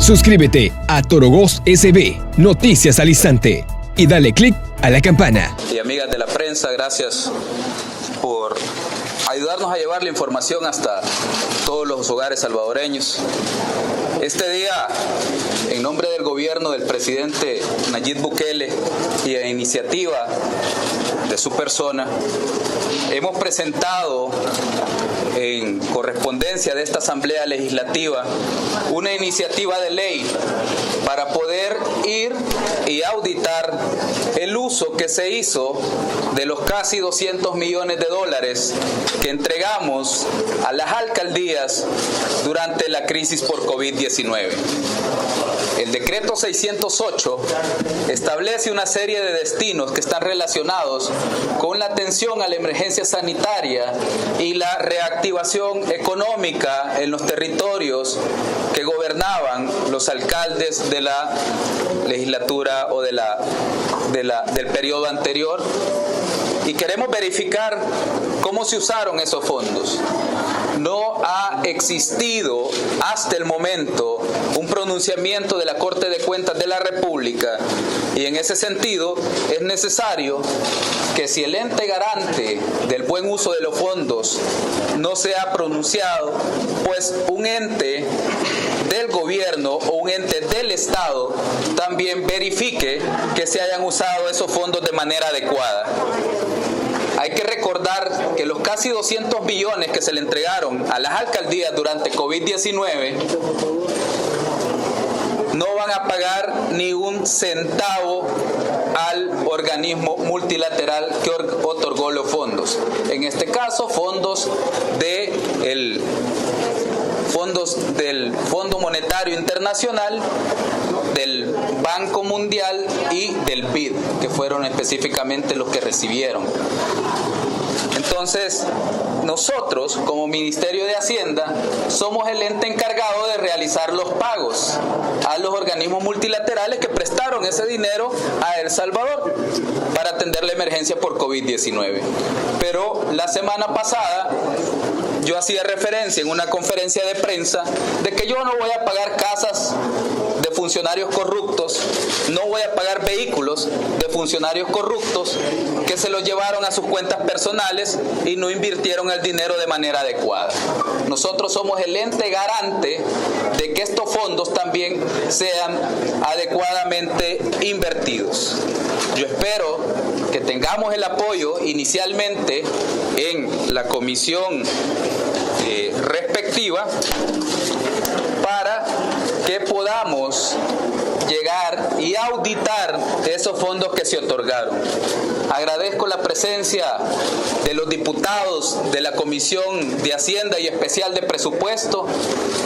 Suscríbete a Torogós SB, Noticias al Instante, y dale click a la campana. Y amigas de la prensa, gracias por ayudarnos a llevar la información hasta todos los hogares salvadoreños. Este día, en nombre del gobierno del presidente Nayib Bukele y a iniciativa de su persona, hemos presentado en correspondencia de esta Asamblea Legislativa una iniciativa de ley para poder ir y auditar el uso que se hizo de los casi 200 millones de dólares que entregamos a las alcaldías durante la crisis por COVID-19. El decreto 608 establece una serie de destinos que están relacionados con la atención a la emergencia sanitaria y la reactivación económica en los territorios que gobernaban los alcaldes de la legislatura o del periodo anterior. Y queremos verificar cómo se usaron esos fondos. No ha existido hasta el momento un pronunciamiento de la Corte de Cuentas de la República, y en ese sentido es necesario que, si el ente garante del buen uso de los fondos no se ha pronunciado, pues un ente del gobierno o un ente del Estado también verifique que se hayan usado esos fondos de manera adecuada. Hay que recordar que los casi 200 millones que se le entregaron a las alcaldías durante COVID-19 no van a pagar ni un centavo al organismo multilateral que otorgó los fondos. En este caso, fondos del Fondo Monetario Internacional, del Banco Mundial y del BID, que fueron específicamente los que recibieron. Entonces, nosotros, como Ministerio de Hacienda, somos el ente encargado de realizar los pagos a los organismos multilaterales que prestaron ese dinero a El Salvador para atender la emergencia por COVID-19. Pero la semana pasada yo hacía referencia en una conferencia de prensa de que yo no voy a pagar casas de funcionarios corruptos, no voy a pagar vehículos de funcionarios corruptos que se los llevaron a sus cuentas personales y no invirtieron el dinero de manera adecuada. Nosotros somos el ente garante de que estos fondos también sean adecuadamente invertidos. Yo espero que tengamos el apoyo inicialmente en la comisión respectiva para que podamos llegar y auditar esos fondos que se otorgaron. Agradezco la presencia de los diputados de la Comisión de Hacienda y Especial de Presupuesto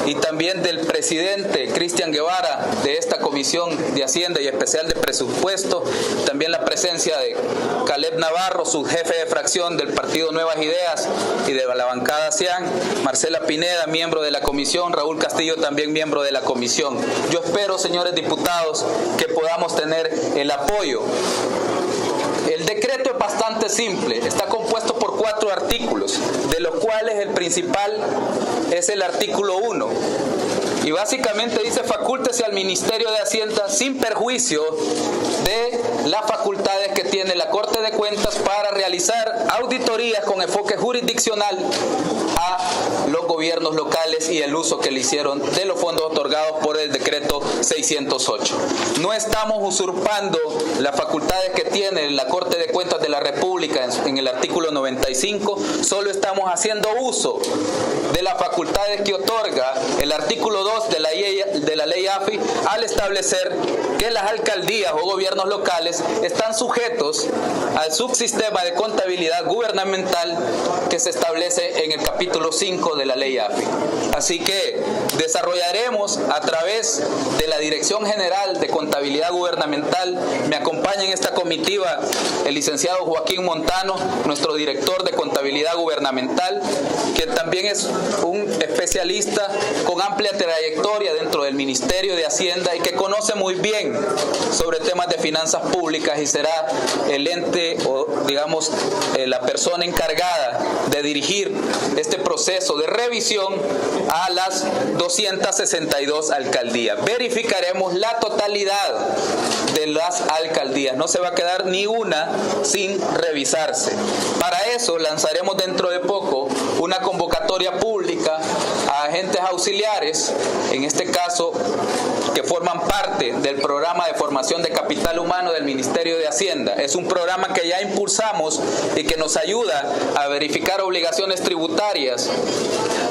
y también del presidente Cristian Guevara de esta Comisión de Hacienda y Especial de Presupuesto, también la presencia de Caleb Navarro, su jefe de fracción del Partido Nuevas Ideas y de la bancada CIAN, Marcela Pineda, miembro de la comisión, Raúl Castillo, también miembro de la comisión. Yo espero, señores diputados, que podamos tener el apoyo. El decreto es bastante simple, está compuesto por 4 artículos, de los cuales el principal es el artículo 1. Y básicamente dice: facúltese al Ministerio de Hacienda, sin perjuicio de las facultades que tiene la Corte de Cuentas, para realizar auditorías con enfoque jurisdiccional a los gobiernos locales y el uso que le hicieron de los fondos otorgados por el decreto 608. No estamos usurpando las facultades que tiene la Corte de Cuentas de la República en el artículo 95, solo estamos haciendo uso de las facultades que otorga el artículo 2 de la ley AFI al establecer que las alcaldías o gobiernos locales están sujetos al subsistema de contabilidad gubernamental que se establece en el capítulo 5 de la ley AFI. Así que desarrollaremos a través de la Dirección General de Contabilidad Gubernamental, me acompaña en esta comitiva el licenciado Joaquín Montano, nuestro director de Contabilidad Gubernamental, que también es un especialista con amplia trayectoria dentro del Ministerio de Hacienda Hacienda y que conoce muy bien sobre temas de finanzas públicas y será el ente o digamos la persona encargada de dirigir este proceso de revisión a las 262 alcaldías. Verificaremos la totalidad de las alcaldías, no se va a quedar ni una sin revisarse. Para eso lanzaremos dentro de poco una convocatoria pública a agentes auxiliares, en este caso que forman parte del programa de formación de capital humano del Ministerio de Hacienda. Es un programa que ya impulsamos y que nos ayuda a verificar obligaciones tributarias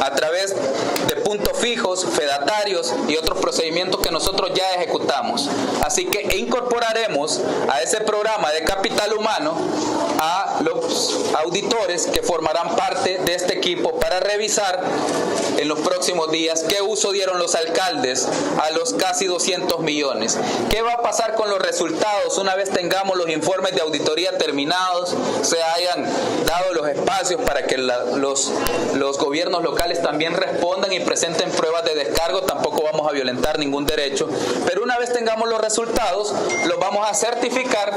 a través de puntos fijos, fedatarios y otros procedimientos que nosotros ya ejecutamos. Así que incorporaremos a ese programa de capital humano a los auditores que formarán parte de este equipo para revisar en los próximos días qué uso dieron los alcaldes a los casi 200 millones. ¿Qué va a pasar con los resultados una vez tengamos los informes de auditoría terminados, se hayan dado los espacios para que los gobiernos locales también respondan y presenten pruebas de descargo? Tampoco vamos a violentar ningún derecho, pero una vez tengamos los resultados, los vamos a certificar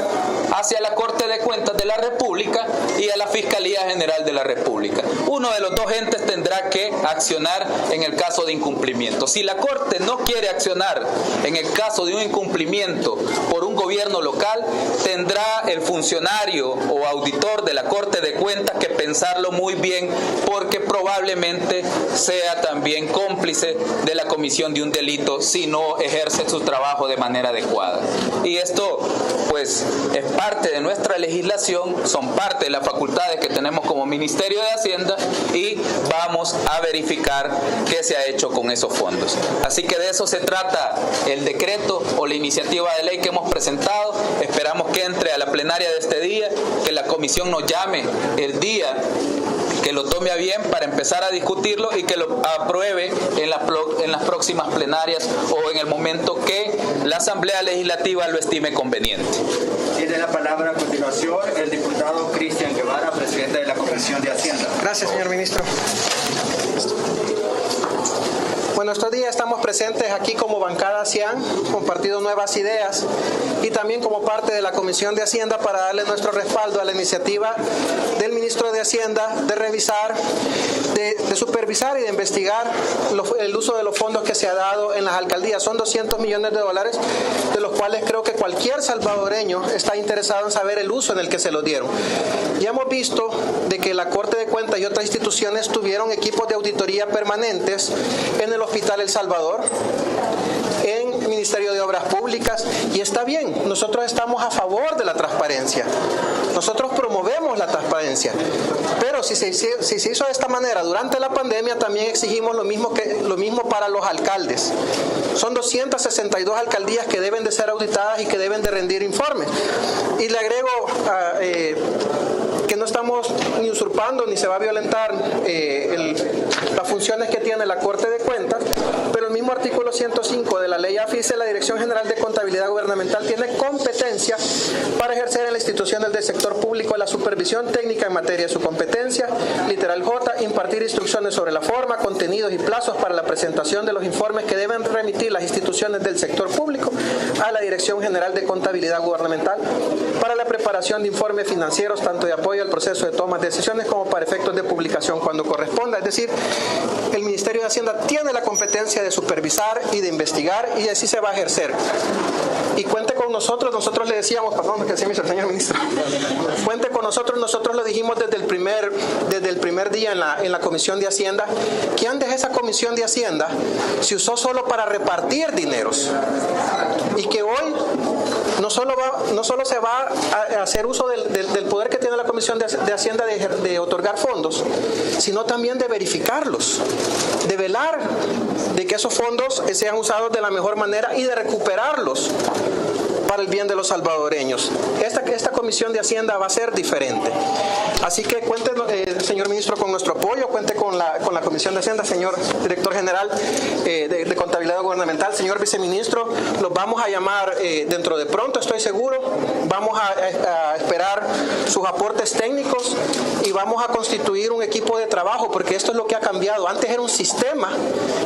hacia la Corte de Cuentas de la República y a la Fiscalía General de la República. Uno de los dos entes tendrá que accionar en el caso de incumplimiento. Si la Corte no quiere accionar en el caso de un incumplimiento por un gobierno local, tendrá el funcionario o auditor de la Corte de Cuentas que pensarlo muy bien, porque probablemente sea también cómplice de la comisión de un delito si no ejerce su trabajo de manera adecuada. Y esto pues es parte de nuestra legislación, son parte de las facultades que tenemos como Ministerio de Hacienda y vamos a verificar qué se ha hecho con esos fondos. Así que de eso se trata el decreto o la iniciativa de ley que hemos presentado. Esperamos que entre a la plenaria de este día, que la comisión nos llame el día que lo tome a bien para empezar a discutirlo y que lo apruebe en las próximas plenarias o en el momento que la Asamblea Legislativa lo estime conveniente. Tiene la palabra a continuación el diputado Cristian Guevara, presidente de la Comisión de Hacienda. Gracias, señor ministro. Bueno, estos días estamos presentes aquí como bancada CIAN, con Partido Nuevas Ideas y también como parte de la Comisión de Hacienda para darle nuestro respaldo a la iniciativa del ministro de Hacienda de revisar, de supervisar y de investigar el uso de los fondos que se ha dado en las alcaldías. Son 200 millones de dólares, de los cuales creo que cualquier salvadoreño está interesado en saber el uso en el que se los dieron. Ya hemos visto de que la Corte de Cuentas y otras instituciones tuvieron equipos de auditoría permanentes en el Hospital El Salvador, en el Ministerio de Obras Públicas, y está bien, nosotros estamos a favor de la transparencia, nosotros promovemos la transparencia, pero si se hizo de esta manera durante la pandemia, también exigimos lo mismo para los alcaldes. Son 262 alcaldías que deben de ser auditadas y que deben de rendir informes. Y le agrego que no estamos ni usurpando ni se va a violentar las funciones que tiene la Corte de Cuentas, pero el mismo artículo 105 de la ley AFI dice: la Dirección General de Contabilidad Gubernamental tiene competencia para ejercer en las instituciones del sector público la supervisión técnica en materia de su competencia, literal J, impartir instrucciones sobre la forma, contenidos y plazos para la presentación de los informes que deben remitir las instituciones del sector público a la Dirección General de Contabilidad Gubernamental para la preparación de informes financieros, tanto de apoyo al proceso de toma de decisiones como para efectos de publicación cuando corresponda. Es decir, el Ministerio de Hacienda tiene la competencia de supervisar y de investigar, y así se va a ejercer. Y cuente con nosotros le decíamos, perdón, que decía el señor ministro, cuente con nosotros lo dijimos desde el primer día en la Comisión de Hacienda, que antes esa Comisión de Hacienda se usó solo para repartir dineros, y que hoy no solo se va a hacer uso del poder que tiene la Comisión de Hacienda de otorgar fondos, sino también de verificarlos, de velar de que esos fondos sean usados de la mejor manera y de recuperarlos para el bien de los salvadoreños. Esta Comisión de Hacienda va a ser diferente. Así que cuente, señor ministro, con nuestro apoyo, cuente con la Comisión de Hacienda, señor director general de Contabilidad Contabilidad Gubernamental. Señor Viceministro, los vamos a llamar dentro de pronto, estoy seguro. Vamos a esperar sus aportes técnicos y vamos a constituir un equipo de trabajo, porque esto es lo que ha cambiado. Antes era un sistema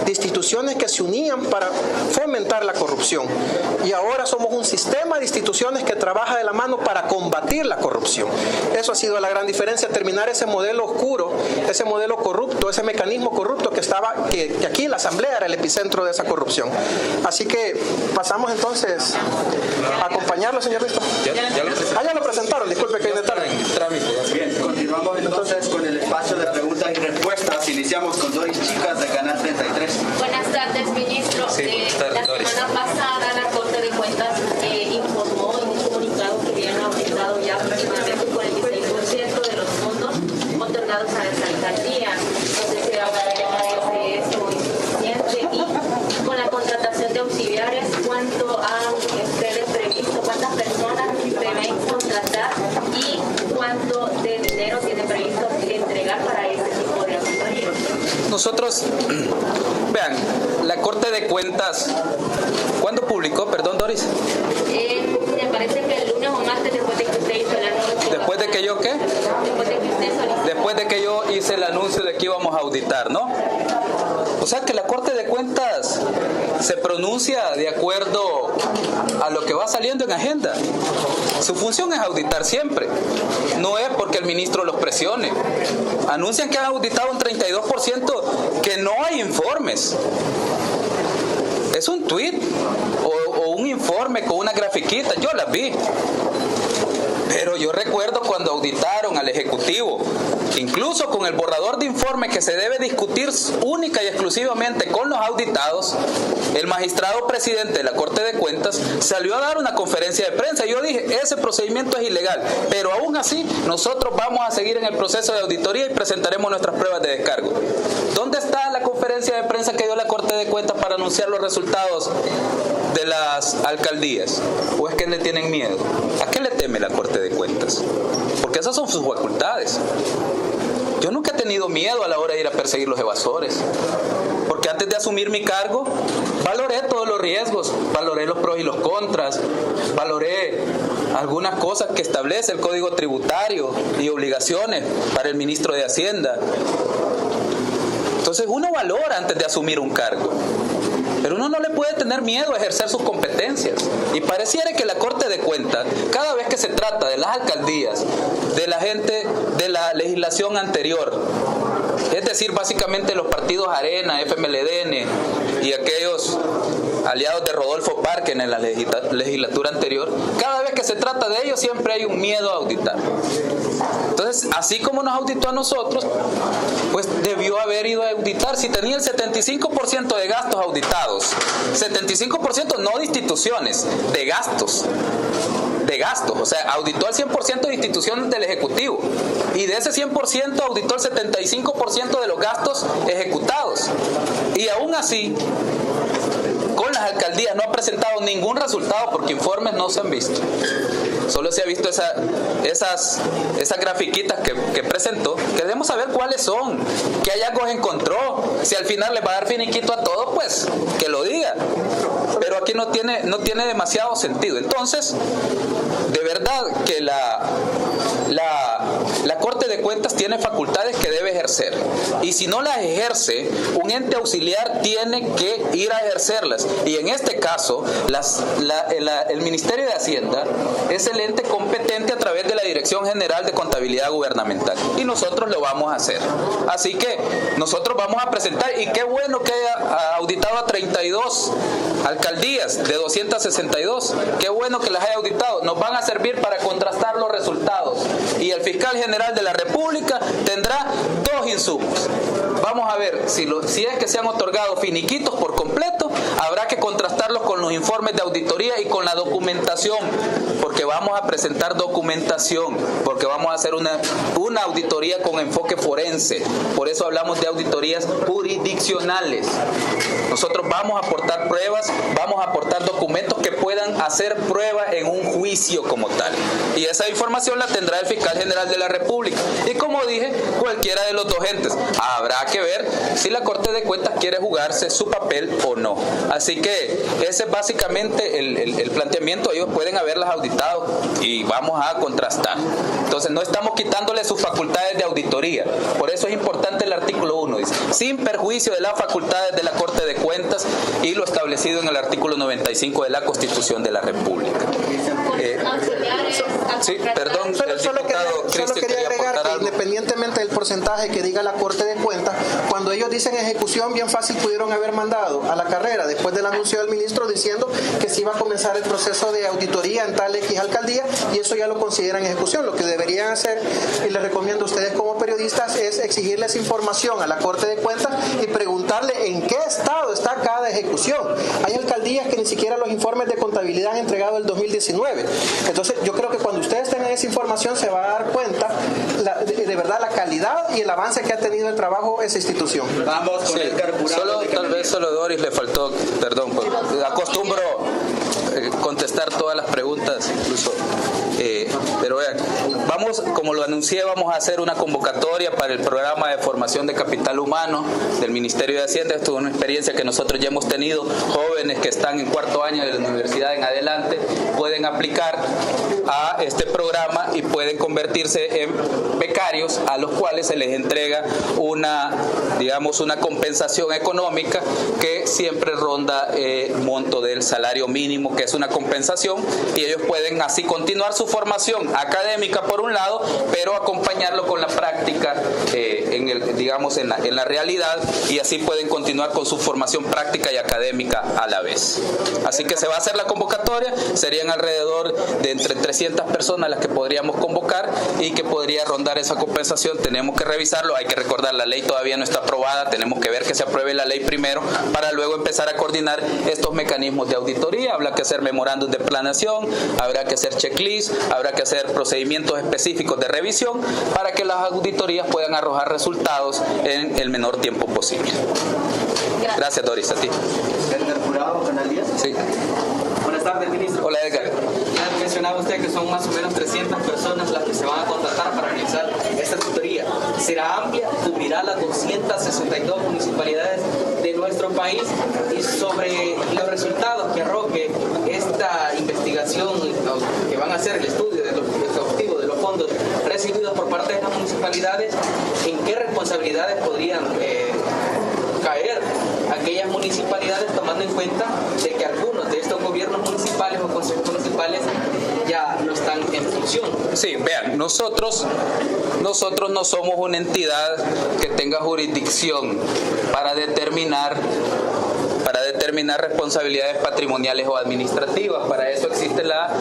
de instituciones que se unían para fomentar la corrupción, y ahora somos un sistema de instituciones que trabaja de la mano para combatir la corrupción. Eso ha sido la gran diferencia, terminar ese modelo oscuro, ese modelo corrupto, ese mecanismo corrupto que aquí la Asamblea era el epicentro de esa corrupción. Así que pasamos entonces a acompañarlo, señor Víctor. Ya lo presentaron, disculpe que tarde. Bien, continuamos entonces con el espacio de preguntas y respuestas. Iniciamos con Doris Chicas de Canal 33. Buenas tardes, ministro. La semana pasada la Corte de Cuentas informó en un comunicado que habían aumentado ya aproximadamente un 46% de los fondos otorgados a las alcaldías. No sé si ahora de esto es suficiente, y con la contratación de auxiliares, ¿cuánto han ustedes previsto? ¿Cuántas personas prevén contratar y cuánto de dinero tiene previsto entregar para ese tipo de auditorías? Nosotros, vean, la Corte de Cuentas, ¿cuándo publicó? Perdón, Doris. Me parece que el lunes o martes, después de que usted hizo el anuncio. ¿Después de que yo qué? Después de que usted solicitó. Después de que yo hice el anuncio de que íbamos a auditar, ¿no? O sea que la Corte de Cuentas se pronuncia de acuerdo a lo que va saliendo en agenda. Su función es auditar siempre. No es porque el ministro los presione. Anuncian que han auditado un 32%, que no hay informes. Es un tuit o un informe con una grafiquita. Yo las vi. Pero yo recuerdo cuando auditaron al Ejecutivo, incluso con el borrador de informe que se debe discutir única y exclusivamente con los auditados, el magistrado presidente de la Corte de Cuentas salió a dar una conferencia de prensa. Yo dije, ese procedimiento es ilegal, pero aún así nosotros vamos a seguir en el proceso de auditoría y presentaremos nuestras pruebas de descargo. ¿Dónde está la conferencia de prensa que dio la Corte de Cuentas para anunciar los resultados de las alcaldías? ¿O es que le tienen miedo? ¿A qué le teme la Corte de Cuentas? Porque esas son sus facultades. Yo nunca he tenido miedo a la hora de ir a perseguir los evasores, porque antes de asumir mi cargo valoré todos los riesgos, valoré los pros y los contras, valoré algunas cosas que establece el Código Tributario y obligaciones para el ministro de Hacienda. Entonces uno valora antes de asumir un cargo, pero uno no le puede tener miedo a ejercer sus competencias. Y pareciera que la Corte de Cuentas, cada vez que se trata de las alcaldías, de la gente de la legislación anterior, es decir, básicamente los partidos Arena, FMLN y aquellos aliados de Rodolfo Parque en la legislatura anterior, cada vez que se trata de ellos siempre hay un miedo a auditar. Entonces, así como nos auditó a nosotros, pues debió haber ido a auditar. Si tenía el 75% de gastos auditados, 75% no de instituciones, de gastos, o sea, auditó el 100% de instituciones del Ejecutivo, y de ese 100% auditó el 75% de los gastos ejecutados, y aún así con las alcaldías no ha presentado ningún resultado, porque informes no se han visto. Solo se ha visto esas grafiquitas que presentó. Queremos saber cuáles son, qué hallazgos encontró. Si al final les va a dar finiquito a todos, pues que lo diga. Pero aquí no tiene demasiado sentido. Entonces, de verdad que la Corte de Cuentas tiene facultades que debe ejercer. Y si no las ejerce, un ente auxiliar tiene que ir a ejercerlas. Y en este caso, el Ministerio de Hacienda es el ente competente a través de la Dirección General de Contabilidad Gubernamental. Y nosotros lo vamos a hacer. Así que nosotros vamos a presentar, y qué bueno que haya auditado a 32 alcaldías de 262. Qué bueno que las haya auditado. Nos van a servir para contrastar los resultados. Y el fiscal general de la República tendrá dos insumos. Vamos a ver si es que se han otorgado finiquitos por completo, habrá que contrastarlos con los informes de auditoría y con la documentación, porque vamos a presentar documentación, porque vamos a hacer una auditoría con enfoque forense. Por eso hablamos de auditorías jurisdiccionales. Nosotros vamos a aportar pruebas, vamos a aportar documentos que puedan hacer prueba en un juicio como tal. Y esa información la tendrá el fiscal general de la República. Y como dije, cualquiera de los dos entes. Habrá que ver si la Corte de Cuentas quiere jugarse su papel o no. Así que ese es básicamente el planteamiento. Ellos pueden haberlas auditado y vamos a contrastar. Entonces no estamos quitándole sus facultades de auditoría. Por eso es importante el artículo 1. Dice, sin perjuicio de las facultades de la Corte de Cuentas y lo establecido en el artículo 95 de la Constitución de la República. Sí, perdón, solo quería agregar que independientemente del porcentaje que diga la Corte de Cuentas, cuando ellos dicen ejecución, bien fácil pudieron haber mandado a la carrera después del anuncio del ministro diciendo que se iba a comenzar el proceso de auditoría en tal X alcaldía, y eso ya lo consideran ejecución. Lo que deberían hacer, y les recomiendo a ustedes como periodistas, es exigirles información a la Corte de Cuentas y preguntarle en qué estado está cada ejecución. Hay alcaldías que ni siquiera los informes de contabilidad han entregado el 2019. Entonces yo creo que cuando ustedes tengan esa información se va a dar cuenta de verdad la calidad y el avance que ha tenido el trabajo esa institución. Vamos con el carburado. Tal vez solo Doris le faltó, perdón, pues, acostumbro contestar todas las preguntas, incluso, pero vean, vamos, como lo anuncié, vamos a hacer una convocatoria para el programa de formación de capital humano del Ministerio de Hacienda. Esto es una experiencia que nosotros ya hemos tenido. Jóvenes que están en cuarto año de la universidad en adelante pueden aplicar a este programa y pueden convertirse en becarios, a los cuales se les entrega una compensación económica que siempre ronda el monto del salario mínimo, que es una compensación, y ellos pueden así continuar su formación académica por un lado, pero acompañarlo con la práctica en la realidad, y así pueden continuar con su formación práctica y académica a la vez. Así que se va a hacer la convocatoria, serían alrededor de entre 300 personas las que podríamos convocar y que podría rondar esa compensación. Tenemos que revisarlo, hay que recordar, la ley todavía no está aprobada, tenemos que ver que se apruebe la ley primero para luego empezar a coordinar estos mecanismos de auditoría. Habrá que hacer memorándum de planeación, habrá que hacer checklist, habrá que hacer procedimientos específicos de revisión para que las auditorías puedan arrojar resultados en el menor tiempo posible. Gracias, Doris, a ti. Edgar Jurado, Canal 10. Sí. Buenas tardes, ministro. Hola, Edgar. Ya mencionaba usted que son más o menos 300 personas las que se van a contratar para realizar esta auditoría. ¿Será amplia? ¿Cubrirá las 262 municipalidades de nuestro país? Y sobre los resultados que arroje esta investigación que van a hacer, el estudio exhaustivo de los fondos recibidos por parte de las municipalidades, ¿en qué responsabilidades podrían caer aquellas municipalidades, tomando en cuenta de que algunos de estos gobiernos municipales o consejos municipales ya no están en función? Sí, vean, nosotros no somos una entidad que tenga jurisdicción para determinar responsabilidades patrimoniales o administrativas. Para eso existe la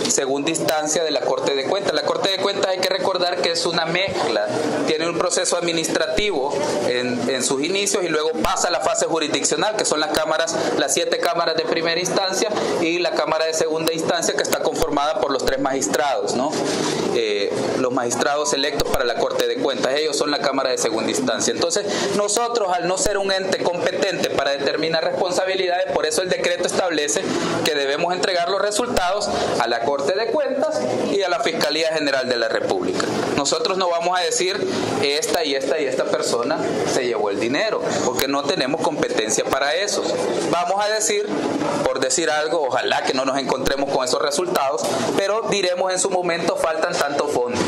segunda instancia de la Corte de Cuentas. La Corte de Cuentas, hay que recordar que es una mezcla, tiene un proceso administrativo en sus inicios y luego pasa a la fase jurisdiccional, que son las 7 cámaras de primera instancia y la Cámara de segunda instancia, que está conformada por los 3 magistrados, ¿no? Los magistrados electos para la Corte de Cuentas, ellos son la Cámara de segunda instancia. Entonces, nosotros, al no ser un ente competente para determinar responsabilidades, por eso el decreto establece que debemos entregar los resultados a la Corte de Cuentas y a la Fiscalía General de la República. Nosotros no vamos a decir esta y esta persona se llevó el dinero, porque no tenemos competencia para eso. Vamos a decir, por decir algo, ojalá que no nos encontremos con esos resultados, pero diremos en su momento faltan tantos fondos.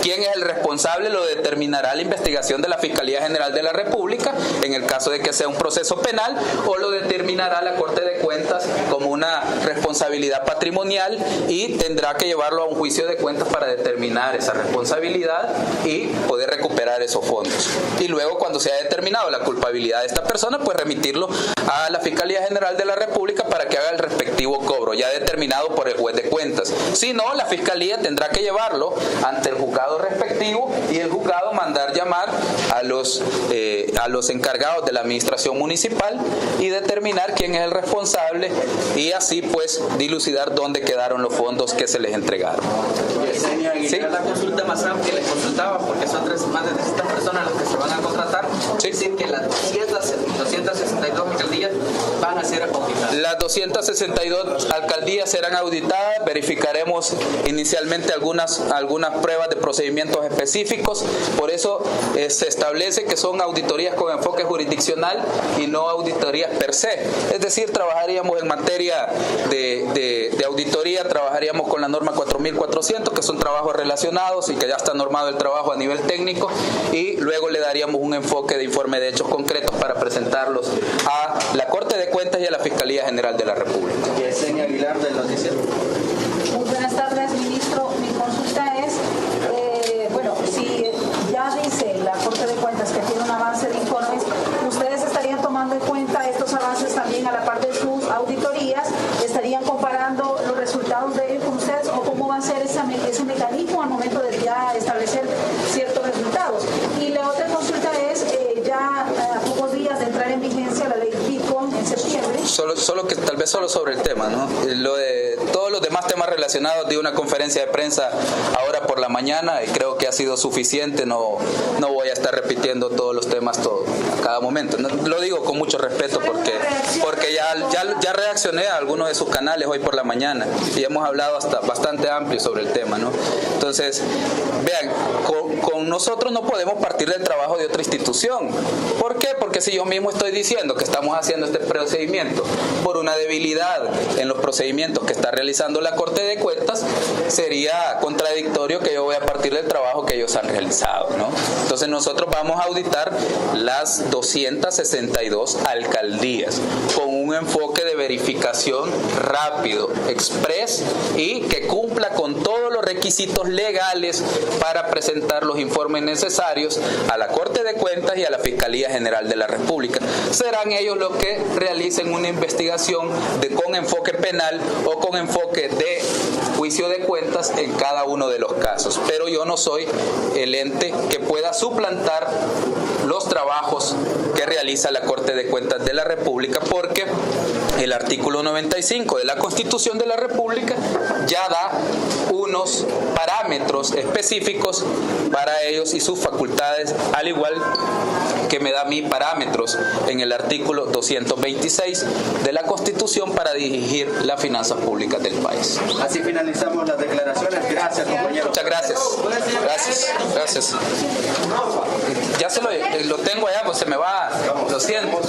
¿Quién es el responsable? Lo determinará la investigación de la Fiscalía General de la República, en el caso de que sea un proceso penal, o lo determinará la Corte de Cuentas como una responsabilidad patrimonial y tendrá que llevarlo a un juicio de cuentas para determinar esa responsabilidad y poder recuperar esos fondos. Y luego, cuando se haya determinado la culpabilidad de esta persona, pues remitirlo a la Fiscalía General de la República para que haga el respectivo cobro, ya determinado por el juez de cuentas. Si no, la Fiscalía tendrá que llevarlo ante el juzgado respectivo y el juzgado mandar llamar a los encargados de la administración municipal y determinar quién es el responsable y así pues dilucidar dónde quedaron los fondos que se les entregaron. ¿Sí? La consulta más amplia les consultaba porque son más de 300 personas las que se van a contratar. Sí. Es decir, que las 262 alcaldías van a ser Las 262 alcaldías serán auditadas, verificaremos inicialmente algunas pruebas de procedimientos específicos, por eso se establece que son auditorías con enfoque jurisdiccional y no auditorías per se. Es decir, trabajaríamos en materia de auditoría, trabajaríamos con la norma 4400, que son trabajos relacionados y que ya está normado el trabajo a nivel técnico, y luego le daríamos un enfoque de informe de hechos concretos para presentarlos a la Corte de Cuentas y a la Fiscalía General de la República. Yesenia Aguilar, del noticiero. Muy buenas tardes, ministro. Mi consulta es, si ya dice la Corte de Cuentas que tiene un avance de informes, ¿ustedes estarían tomando en cuenta estos avances también a la par de sus auditorías? ¿Estarían comparando los resultados de ellos con ustedes o cómo va a ser ese mecanismo al momento de ya establecer ciertos resultados? Y la otra consulta es, a pocos días de entrar en vigencia la ley Bitcoin en septiembre. Tal vez solo sobre el tema, ¿no? Lo de todos los demás temas relacionados, de una conferencia de prensa ahora por la mañana y creo que ha sido suficiente. No voy a estar repitiendo todos los temas a cada momento. Lo digo con mucho respeto porque ya reaccioné a algunos de sus canales hoy por la mañana y hemos hablado hasta bastante amplio sobre el tema, ¿no? Entonces, vean, con nosotros no podemos partir del trabajo de otra institución. ¿Por qué? Porque si yo mismo estoy diciendo que estamos haciendo este procedimiento por una debilidad en los procedimientos que está realizando la Corte de Cuentas, sería contradictorio que yo voy a partir del trabajo que ellos han realizado, ¿no? Entonces nosotros vamos a auditar las 262 alcaldías con un enfoque de verificación rápido, express y que cumpla con todos los requisitos legales para presentar los informes necesarios a la Corte de Cuentas y a la Fiscalía General de la República. Serán ellos los que realicen una investigación con enfoque penal o con enfoque de juicio de cuentas en cada uno de los casos. Pero yo no soy el ente que pueda suplantar los trabajos que realiza la Corte de Cuentas de la República, porque el artículo 95 de la Constitución de la República ya da unos parámetros específicos para ellos y sus facultades, al igual que me da mis parámetros en el artículo 226 de la Constitución para dirigir las finanzas públicas del país. Así finalizamos las declaraciones. Gracias, compañero. Muchas gracias. Gracias. Ya lo tengo allá, pues se me va. Lo siento.